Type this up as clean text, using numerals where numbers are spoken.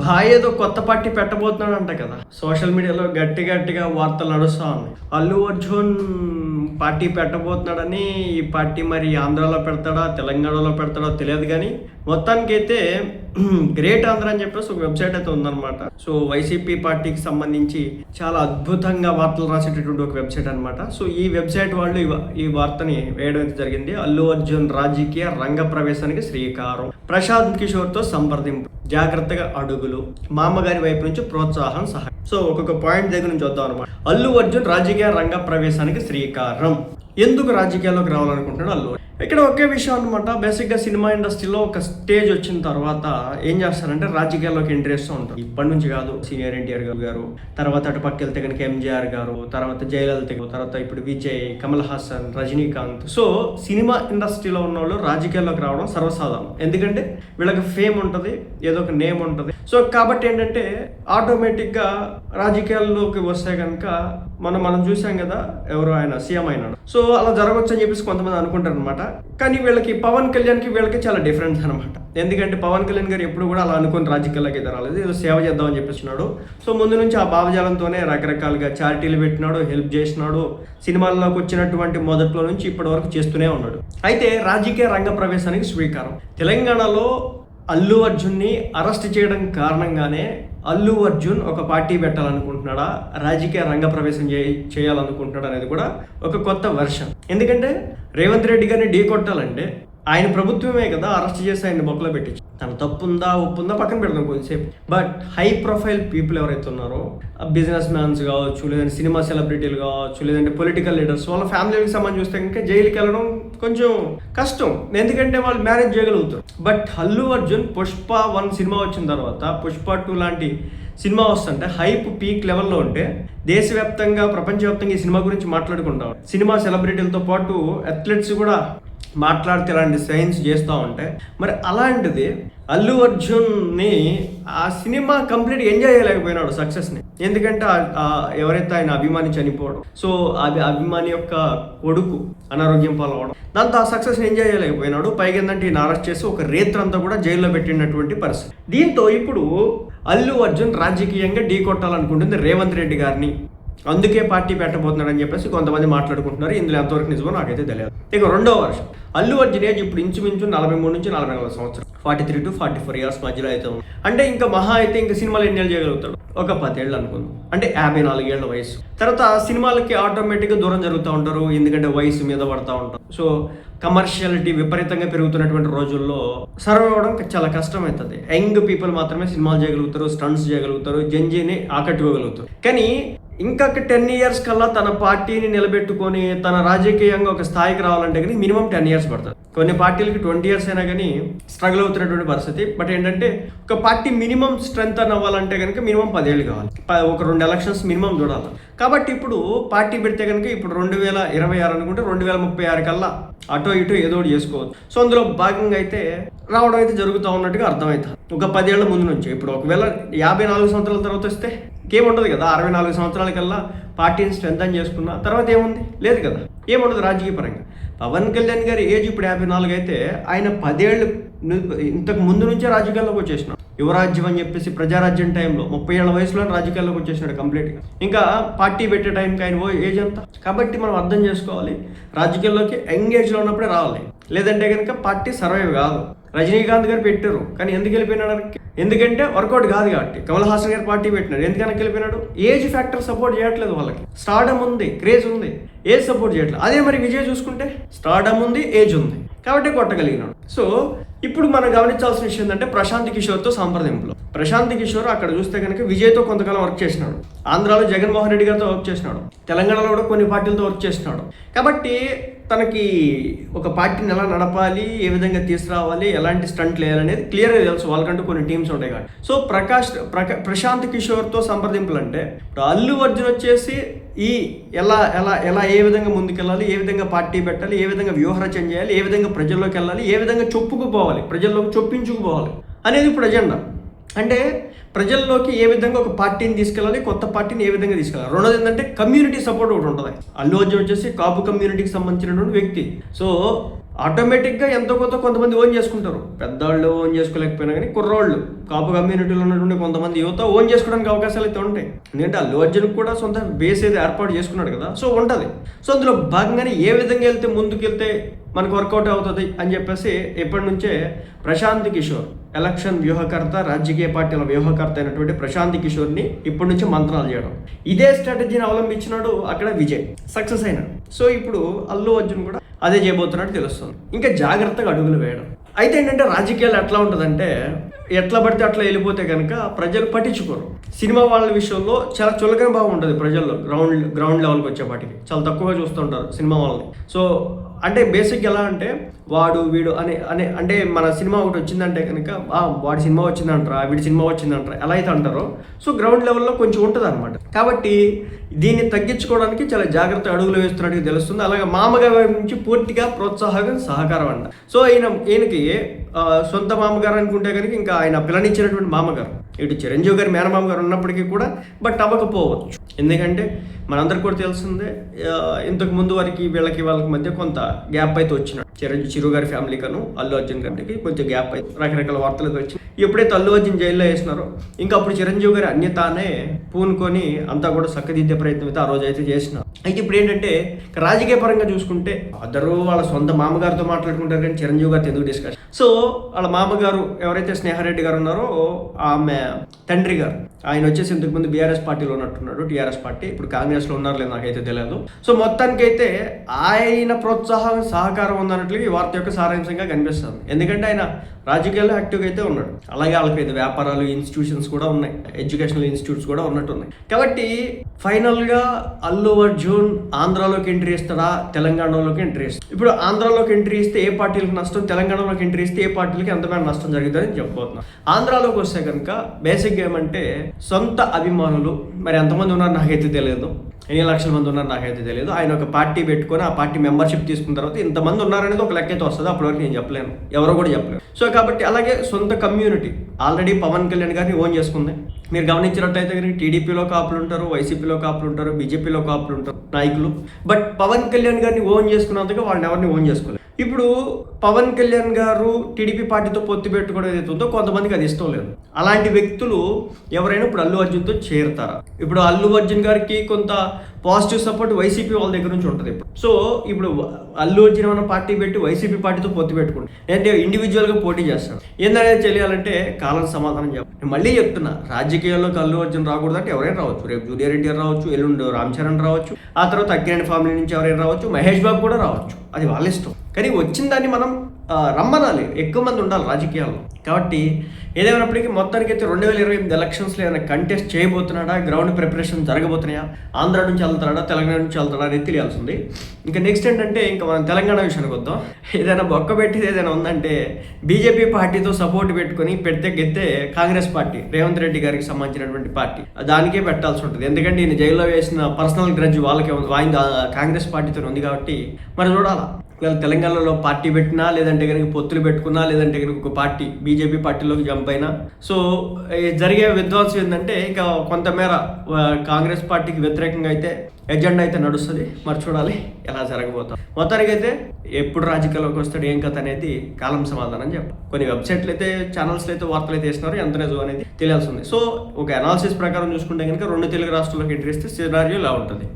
భాయ్ ఏదో కొత్త పార్టీ పెట్టబోతున్నాడు అంట కదా. సోషల్ మీడియాలో గట్టిగా వార్తలు నడుస్తా ఉన్నాయి. అల్లు అర్జున్ పార్టీ పెట్టబోతున్నాడని. ఈ పార్టీ మరి ఆంధ్రాలో పెడతాడా తెలంగాణలో పెడతాడో తెలియదు, కానీ మొత్తానికైతే గ్రేట్ ఆంధ్ర అని చెప్పేసి ఒక వెబ్సైట్ అయితే ఉందన్నమాట. సో వైసీపీ పార్టీకి సంబంధించి చాలా అద్భుతంగా వార్తలు రాసేటటువంటి ఒక వెబ్సైట్ అనమాట. సో ఈ వెబ్సైట్ వాళ్ళు ఈ వార్తని వేయడం అయితే జరిగింది. అల్లు అర్జున్ రాజకీయ రంగ ప్రవేశానికి శ్రీకారం, ప్రశాంత్ కిషోర్తో సంప్రదింపు, జాగ్రత్తగా అడుగులు, మామగారి వైపు నుంచి ప్రోత్సాహం సహాయం. సో ఒక్కొక్క పాయింట్ దగ్గర నుంచి వద్దాం అనమాట. అల్లు అర్జున్ రాజకీయ రంగ ప్రవేశానికి శ్రీకారం. ఎందుకు రాజకీయాల్లోకి రావాలనుకుంటున్నాడు అల్లు? ఇక్కడ ఒకే విషయం అనమాట. బేసిక్గా సినిమా ఇండస్ట్రీలో ఒక స్టేజ్ వచ్చిన తర్వాత ఏం చేస్తారంటే రాజకీయాల్లోకి ఎంట్రీ చేస్తూ ఉంటారు. ఇప్పటి నుంచి కాదు, సీనియర్ ఎన్టీఆర్ గారు, తర్వాత అటు పక్క వెళ్తే కనుక ఎంజీఆర్ గారు, తర్వాత జయలలిత, తర్వాత ఇప్పుడు విజయ్, కమల్ హాసన్, రజనీకాంత్. సో సినిమా ఇండస్ట్రీలో ఉన్న వాళ్ళు రాజకీయాల్లోకి రావడం సర్వసాధారణం. ఎందుకంటే వీళ్ళకి ఫేమ్ ఉంటుంది, ఏదో ఒక నేమ్ ఉంటుంది. సో కాబట్టి ఏంటంటే ఆటోమేటిక్గా రాజకీయాల్లోకి వస్తే కనుక మనం చూసాం కదా, ఎవరు ఆయన సీఎం అయినాడు. సో అలా జరగవచ్చు అని చెప్పేసి కొంతమంది అనుకుంటారు అనమాట. కానీ వీళ్ళకి పవన్ కళ్యాణ్కి వీళ్ళకి చాలా డిఫరెన్స్ అనమాట. ఎందుకంటే పవన్ కళ్యాణ్ గారు ఎప్పుడు కూడా అలా అనుకుని రాజకీయాల్లోకి అయితే రాలేదు, ఏదో సేవ చేద్దామని చెప్పేసినాడు. సో ముందు నుంచి ఆ భావజాలంతోనే రకరకాలుగా చారిటీలు పెట్టినాడు, హెల్ప్ చేసినాడు. సినిమాల్లోకి వచ్చినటువంటి మొదట్లో నుంచి ఇప్పటి వరకు చేస్తూనే ఉన్నాడు. అయితే రాజకీయ రంగ ప్రవేశానికి స్వీకారం. తెలంగాణలో అల్లు అర్జున్ని అరెస్ట్ చేయడం కారణంగానే అల్లు అర్జున్ ఒక పార్టీ పెట్టాలనుకుంటున్నాడా, రాజకీయ రంగ ప్రవేశం చేయాలనుకుంటున్నాడా అనేది కూడా ఒక కొత్త వెర్షన్. ఎందుకంటే రేవంత్ రెడ్డి గారిని ఢీ కొట్టాలంటే ఆయన ప్రభుత్వమే కదా అరెస్ట్ చేసి ఆయన బొక్కలో పెట్టించి. తన తప్పుందా ఒప్పుందా పక్కన పెడదాం కొంచెంసేపు. బట్ హై ప్రొఫైల్ పీపుల్ ఎవరైతే ఉన్నారో, బిజినెస్ మ్యాన్స్ కావచ్చు, లేదంటే సినిమా సెలబ్రిటీలు కావచ్చు, లేదంటే పొలిటికల్ లీడర్స్, వాళ్ళ ఫ్యామిలీకి సంబంధించి చూస్తే కనుక జైలుకి వెళ్ళడం కొంచెం కష్టం. ఎందుకంటే వాళ్ళు మేనేజ్ చేయగలుగుతారు. బట్ అల్లు అర్జున్ పుష్ప 1 సినిమా వచ్చిన తర్వాత పుష్ప 2 లాంటి సినిమా వస్తుంటే హైప్ పీక్ లెవెల్లో ఉంటే దేశవ్యాప్తంగా ప్రపంచవ్యాప్తంగా ఈ సినిమా గురించి మాట్లాడుకుంటాం. సినిమా సెలబ్రిటీలతో పాటు అథ్లెట్స్ కూడా మాట్లాడితే ఇలాంటి సైన్స్ చేస్తూ ఉంటాయి. మరి అలాంటిది అల్లు అర్జున్ని ఆ సినిమా కంప్లీట్ ఎంజాయ్ చేయలేకపోయినాడు సక్సెస్ని. ఎందుకంటే ఎవరైతే ఆయన అభిమాని చనిపోవడం, సో అది అభిమాని యొక్క కొడుకు అనారోగ్యం పాలవడం, దాంతో ఆ సక్సెస్ని ఎంజాయ్ చేయలేకపోయినాడు. పైగా ఏంటంటే ఈయన అరెస్ట్ చేసి ఒక రేత్రంతా కూడా జైల్లో పెట్టినటువంటి పరిస్థితి. దీంతో ఇప్పుడు అల్లు అర్జున్ రాజకీయంగా ఢీ కొట్టాలనుకుంటుంది రేవంత్ రెడ్డి గారిని. అందుకే పార్టీ పెట్టబోతున్నాడని చెప్పేసి కొంతమంది మాట్లాడుకుంటున్నారు. ఇందులో ఎంతవరకు నిజమో నాకైతే తెలియదు. ఇక రెండవ వర్షం, అల్లు అర్జున్ ఏజ్ ఇప్పుడు ఇంచుమించు 43 నుంచి 44 సంవత్సరం, 43 to 44 ఇయర్స్ మధ్యలో అయితే ఉంది. అంటే ఇంకా మహా అయితే ఇంకా సినిమాలు ఎన్ని ఏళ్ళు చేయగలుగుతాడు? ఒక 10 ఏళ్ళు అనుకుందాం, అంటే 54 ఏళ్ళ వయసు. తర్వాత సినిమాలకి ఆటోమేటిక్గా దూరం జరుగుతూ ఉంటారు, ఎందుకంటే వయసు మీద పడుతూ ఉంటారు. సో కమర్షియాలిటీ విపరీతంగా పెరుగుతున్నటువంటి రోజుల్లో సర్వ్ అవ్వడం చాలా కష్టం అవుతుంది. యంగ్ పీపుల్ మాత్రమే సినిమాలు చేయగలుగుతారు, స్టంట్స్ చేయగలుగుతారు, జంజీని ఆకట్టుకోగలుగుతారు. కానీ ఇంకొక 10 ఇయర్స్ కల్లా తన పార్టీని నిలబెట్టుకొని తన రాజకీయంగా ఒక స్థాయికి రావాలంటే కానీ మినిమం 10 ఇయర్స్ పడుతుంది. కొన్ని పార్టీలకి 20 ఇయర్స్ అయినా కానీ స్ట్రగుల్ అవుతున్నటువంటి పరిస్థితి. బట్ ఏంటంటే ఒక పార్టీ మినిమం స్ట్రెంత్ అని అవ్వాలంటే కనుక మినిమం 10 ఏళ్ళు కావాలి, ఒక 2 ఎలక్షన్స్ మినిమం చూడాలి. కాబట్టి ఇప్పుడు పార్టీ పెడితే కనుక ఇప్పుడు 2026 అనుకుంటే 2036 కల్లా అటో ఇటో ఏదో ఒకటి చేసుకోవచ్చు. సో అందులో భాగంగా అయితే రావడం అయితే జరుగుతూ ఉన్నట్టుగా అర్థమవుతుంది. ఒక 10 ఏళ్ల ముందు నుంచి. ఇప్పుడు ఒకవేళ 54 సంవత్సరాల తర్వాత వస్తే ఏముంటుంది కదా, 64 సంవత్సరాల కల్లా పార్టీని స్ట్రెంథన్ చేసుకున్న తర్వాత ఏముంది? లేదు కదా, ఏముండదు రాజకీయ పరంగా. పవన్ కళ్యాణ్ గారి ఏజ్ ఇప్పుడు 54 అయితే ఆయన 10 ఏళ్ళు ఇంతకు ముందు నుంచే రాజకీయాల్లోకి వచ్చేసినాడు. యువరాజ్యం అని చెప్పేసి ప్రజారాజ్యం టైంలో 30 ఏళ్ల వయసులో రాజకీయాల్లోకి వచ్చేసినాడు కంప్లీట్గా. ఇంకా పార్టీ పెట్టే టైంకి ఆయన ఏజ్ అంతా. కాబట్టి మనం అర్థం చేసుకోవాలి, రాజకీయాల్లోకి యంగ్ ఏజ్లో ఉన్నప్పుడే రావాలి, లేదంటే కనుక పార్టీ సర్వైవ్ కాదు. రజనీకాంత్ గారు పెట్టారు, కానీ ఎందుకు వెళ్ళిపోయినాడు? ఎందుకంటే వర్కౌట్ కాదు కాబట్టి. కమల్ హాసన్ గారు పార్టీ పెట్టినాడు, ఎందుకని వెళ్ళిపోయినాడు? ఏజ్ ఫ్యాక్టర్ సపోర్ట్ చేయట్లేదు వాళ్ళకి. స్టార్డమ్ ఉంది, క్రేజ్ ఉంది, ఏజ్ సపోర్ట్ చేయట్లేదు. అదే మరి విజయ్ చూసుకుంటే స్టార్డమ్ ఉంది, ఏజ్ ఉంది, కాబట్టి కొట్టగలిగినాడు. సో ఇప్పుడు మనం గమనించాల్సిన విషయం ఏంటంటే ప్రశాంత్ కిషోర్తో సంప్రదింపులు. ప్రశాంత్ కిషోర్ అక్కడ చూస్తే కనుక విజయ్తో కొంతకాలం వర్క్ చేసినాడు, ఆంధ్రాలో జగన్మోహన్ రెడ్డి గారితో వర్క్ చేసినాడు, తెలంగాణలో కూడా కొన్ని పార్టీలతో వర్క్ చేసినాడు. కాబట్టి తనకి ఒక పార్టీని ఎలా నడపాలి, ఏ విధంగా తీసుకురావాలి, ఎలాంటి స్టంట్లు వేయాలనేది క్లియర్గా తెలుసు. వాళ్ళకంటూ కొన్ని టీమ్స్ ఉంటాయి కాబట్టి. సో ప్రశాంత్ కిషోర్తో సంప్రదింపులు అంటే అల్లు అర్జున్ వచ్చేసి ఎలా ఎలా ఎలా ఏ విధంగా ముందుకెళ్ళాలి, ఏ విధంగా పార్టీ పెట్టాలి, ఏ విధంగా వ్యూహరచన చేయాలి, ఏ విధంగా ప్రజల్లోకి వెళ్ళాలి, ఏ విధంగా చొప్పుకుపోవాలి, ప్రజల్లోకి చొప్పించుకుపోవాలి అనేది ఇప్పుడు అజెండా. అంటే ప్రజల్లోకి ఏ విధంగా ఒక పార్టీని తీసుకెళ్ళాలి, కొత్త పార్టీని ఏ విధంగా తీసుకెళ్ళాలి. రెండోది ఏంటంటే కమ్యూనిటీ సపోర్ట్ ఒకటి ఉంటుంది. అల్లు అర్జున్ వచ్చేసి కాపు కమ్యూనిటీకి సంబంధించినటువంటి వ్యక్తి. సో ఆటోమేటిక్గా ఎంతో కొంతమంది ఓన్ చేసుకుంటారు. పెద్దవాళ్ళు ఓన్ చేసుకోలేకపోయినా కానీ కుర్రోళ్ళు కాపు కమ్యూనిటీలో ఉన్నటువంటి కొంతమంది యువత ఓన్ చేసుకోవడానికి అవకాశాలు అయితే ఉంటాయి. ఎందుకంటే అల్లు అర్జున్ కూడా సొంత బేస్ అయితే ఏర్పాటు చేసుకున్నాడు కదా, సో ఉంటుంది. సో అందులో భాగంగానే ఏ విధంగా వెళ్తే ముందుకెళ్తే మనకు వర్కౌట్ అవుతుంది అని చెప్పేసి ఇప్పటి నుంచే ప్రశాంత్ కిషోర్, ఎలక్షన్ వ్యూహకర్త, రాజకీయ పార్టీల వ్యూహకర్త అయినటువంటి ప్రశాంత్ కిషోర్ని ఇప్పటి నుంచి మంత్రాలు చేయడం, ఇదే స్ట్రాటజీని అవలంబించినాడు అక్కడ విజయ్, సక్సెస్ అయినాడు. సో ఇప్పుడు అల్లు అర్జున్ కూడా అదే చేయబోతున్నట్టు తెలుస్తుంది. ఇంకా జాగ్రత్తగా అడుగులు వేయడం. అయితే ఏంటంటే రాజకీయాలు ఎట్లా ఉంటుందంటే ఎట్లా పడితే అట్లా వెళ్ళిపోతే కనుక ప్రజలు పట్టించుకోరు. సినిమా వాళ్ళ విషయంలో చాలా చులకన భావం ఉంటుంది ప్రజల్లో. గ్రౌండ్ లెవెల్కి వచ్చేపాటికి చాలా తక్కువగా చూస్తుంటారు సినిమా వాళ్ళని. సో అంటే బేసిక్ ఎలా అంటే వాడు వీడు అనే అనే అంటే మన సినిమా ఒకటి వచ్చిందంటే కనుక వాడి సినిమా వచ్చిందంటారా, వీడి సినిమా వచ్చిందంటారా ఎలా అయితే అంటారో, సో గ్రౌండ్ లెవెల్లో కొంచెం ఉంటుంది అనమాట. కాబట్టి దీన్ని తగ్గించుకోవడానికి చాలా జాగ్రత్త అడుగులు వేస్తున్నట్టు తెలుస్తుంది. అలాగే మామగారి నుంచి పూర్తిగా ప్రోత్సాహం సహకారం అంట. సో ఈయనకి సొంత మామగారు అనుకుంటే కనుక ఇంకా ఆయన పిల్లనిచ్చినటువంటి మామగారు, ఇటు చిరంజీవి గారి మేనమామ గారు ఉన్నప్పటికీ కూడా బట్ అవ్వకపోవచ్చు. ఎందుకంటే మనందరికి కూడా తెలిసిందే ఇంతకు ముందు వరకు వాళ్ళకి మధ్య కొంత గ్యాప్ అయితే వచ్చినాడు. చిరు గారి ఫ్యామిలీ కను అల్లు అర్జున్ గారికి కొంచెం గ్యాప్ అయితే రకరకాల వార్తలు అయితే వచ్చి ఎప్పుడైతే అల్లు అర్జున్ జైల్లో వేసినారో ఇంకా అప్పుడు చిరంజీవి గారి అన్యతానే పూనుకొని అంతా కూడా చక్కదిద్దే ప్రయత్నం అయితే ఆ రోజు అయితే చేసినారు. అయితే ఇప్పుడు ఏంటంటే రాజకీయ పరంగా చూసుకుంటే అందరూ వాళ్ళ సొంత మామగారితో మాట్లాడుకుంటారు కానీ చిరంజీవి గారితో ఎందుకు డిస్కషన్. సో వాళ్ళ మామగారు ఎవరైతే స్నేహారెడ్డి గారు ఉన్నారో ఆమె తండ్రి గారు ఆయన వచ్చేసి ఇంతకుముందు బీఆర్ఎస్ పార్టీలో ఉన్నట్టున్నాడు, టీఆర్ఎస్ పార్టీ. ఇప్పుడు కాంగ్రెస్లో ఉన్నారు లేదు నాకైతే తెలియదు. సో మొత్తానికైతే ఆయన ప్రోత్సాహం సహకారం ఉందన్నట్లుగా ఈ వార్త యొక్క సారాంశంగా కనిపిస్తుంది. ఎందుకంటే ఆయన రాజకీయాల్లో యాక్టివ్గా అయితే ఉన్నాడు. అలాగే వాళ్ళకైతే వ్యాపారాలు, ఇన్స్టిట్యూషన్స్ కూడా ఉన్నాయి, ఎడ్యుకేషనల్ ఇన్స్టిట్యూట్స్ కూడా ఉన్నట్టున్నాయి. కాబట్టి ఫైనల్గా అల్లు అర్జున్ ఆంధ్రాలోకి ఎంట్రీ ఇస్తాడా, తెలంగాణలోకి ఎంట్రీ ఇస్తాడు. ఇప్పుడు ఆంధ్రాలోకి ఎంట్రీ ఇస్తే ఏ పార్టీలకు నష్టం, తెలంగాణలోకి ఎంట్రీ ఇస్తే ఏ పార్టీలకి ఎంతమైన నష్టం జరుగుతుందని చెప్పబోతున్నాను. ఆంధ్రాలోకి వస్తే కనుక బేసిక్గా ఏమంటే సొంత అభిమానులు మరి ఎంతమంది ఉన్నారు నాకైతే తెలియదు, ఎన్ని లక్షల మంది ఉన్నారు నాకైతే తెలియదు. ఆయన ఒక పార్టీ పెట్టుకొని ఆ పార్టీ మెంబర్షిప్ తీసుకున్న తర్వాత ఇంతమంది ఉన్నారనేది ఒక లెక్క అయితే వస్తుంది. అప్పటివరకు నేను చెప్పలేను, ఎవరో కూడా చెప్పలేను. సో కాబట్టి అలాగే సొంత కమ్యూనిటీ ఆల్రెడీ పవన్ కళ్యాణ్ గారిని ఓన్ చేసుకుంది. మీరు గమనించినట్లయితే కనుక టీడీపీలో కాపులు ఉంటారు, వైసీపీలో కాపులు ఉంటారు, బీజేపీలో కాపులు ఉంటారు నాయకులు. బట్ పవన్ కళ్యాణ్ గారిని ఓన్ చేసుకున్నందుకు వాళ్ళని ఎవరిని ఓన్ చేసుకోలేదు. ఇప్పుడు పవన్ కళ్యాణ్ గారు టీడీపీ పార్టీతో పొత్తు పెట్టుకోవడం ఏదైతే ఉందో కొంతమందికి అది ఇష్టం లేదు. అలాంటి వ్యక్తులు ఎవరైనా ఇప్పుడు అల్లు అర్జున్తో చేరుతారా? ఇప్పుడు అల్లు అర్జున్ గారికి కొంత పాజిటివ్ సపోర్ట్ వైసీపీ వాళ్ళ దగ్గర నుంచి ఉంటుంది. సో ఇప్పుడు అల్లు అర్జున్ ఏమైనా పార్టీ పెట్టి వైసీపీ పార్టీతో పొత్తు పెట్టుకుంటాడు, అంటే ఇండివిజువల్గా పోటీ చేస్తాడు. ఏందనేది తెలియాలంటే కాలం సమాధానం చెప్పాలి. మళ్ళీ చెప్తున్నా, రాజకీయాల్లోకి అల్లు అర్జున్ రాకూడదంటే ఎవరైనా రావచ్చు. రేపు జూనియర్ ఎన్టీఆర్ రావచ్చు, ఎల్లుండి రామ్ చరణ్ రావచ్చు, ఆ తర్వాత అక్కినేని ఫ్యామిలీ నుంచి ఎవరైనా రావచ్చు, మహేష్ బాబు కూడా రావచ్చు. అది వాళ్ళ ఇష్టం. కానీ వచ్చిన దాన్ని మనం రమ్మనాలి, ఎక్కువ మంది ఉండాలి రాజకీయాల్లో. కాబట్టి ఏదేమైనప్పటికీ మొత్తానికైతే 2028 ఎలక్షన్స్లో ఏమైనా కంటెస్ట్ చేయబోతున్నాడా, గ్రౌండ్ ప్రిపరేషన్ జరగబోతున్నాయా, ఆంధ్ర నుంచి వెళ్తాడా, తెలంగాణ నుంచి వెళ్తాడా అనేది తెలియాల్సింది. ఇంకా నెక్స్ట్ ఏంటంటే ఇంకా మనం తెలంగాణ విషయానికి వద్దాం. ఏదైనా బొక్క పెట్టేది ఏదైనా ఉందంటే బీజేపీ పార్టీతో సపోర్ట్ పెట్టుకొని పెడితే గెత్తే కాంగ్రెస్ పార్టీ, రేవంత్ రెడ్డి గారికి సంబంధించినటువంటి పార్టీ, దానికే పెట్టాల్సి ఉంటుంది. ఎందుకంటే ఈయన జైల్లో వేసిన పర్సనల్ గ్రడ్జ్ వాళ్ళకే వాయింది కాంగ్రెస్ పార్టీతో ఉంది. కాబట్టి మరి చూడాలా, తెలంగాణలో పార్టీ పెట్టినా లేదంటే కనుక పొత్తులు పెట్టుకున్నా లేదంటే కనుక ఒక పార్టీ బీజేపీ పార్టీలోకి జంప్ అయినా, సో జరిగే విధ్వంసం ఏంటంటే ఇంకా కొంతమేర కాంగ్రెస్ పార్టీకి వ్యతిరేకంగా అయితే ఎజెండా అయితే నడుస్తుంది. మరి చూడాలి ఎలా జరగబోతాం. మొత్తానికైతే ఎప్పుడు రాజకీయాల్లోకి వస్తాడు ఏం కథ అనేది కాలం సమాధానం చెప్పాలి. కొన్ని వెబ్సైట్లు అయితే ఛానల్స్లో అయితే వార్తలు అయితే వేస్తున్నారు, ఎంత నిజం అనేది తెలియాల్సి ఉంది. సో ఒక అనాలిసిస్ ప్రకారం చూసుకుంటే కనుక 2 తెలుగు రాష్ట్రాల్లోకి ఎంట్రీ ఇస్తే సినారియో ఇలా ఉంటుంది.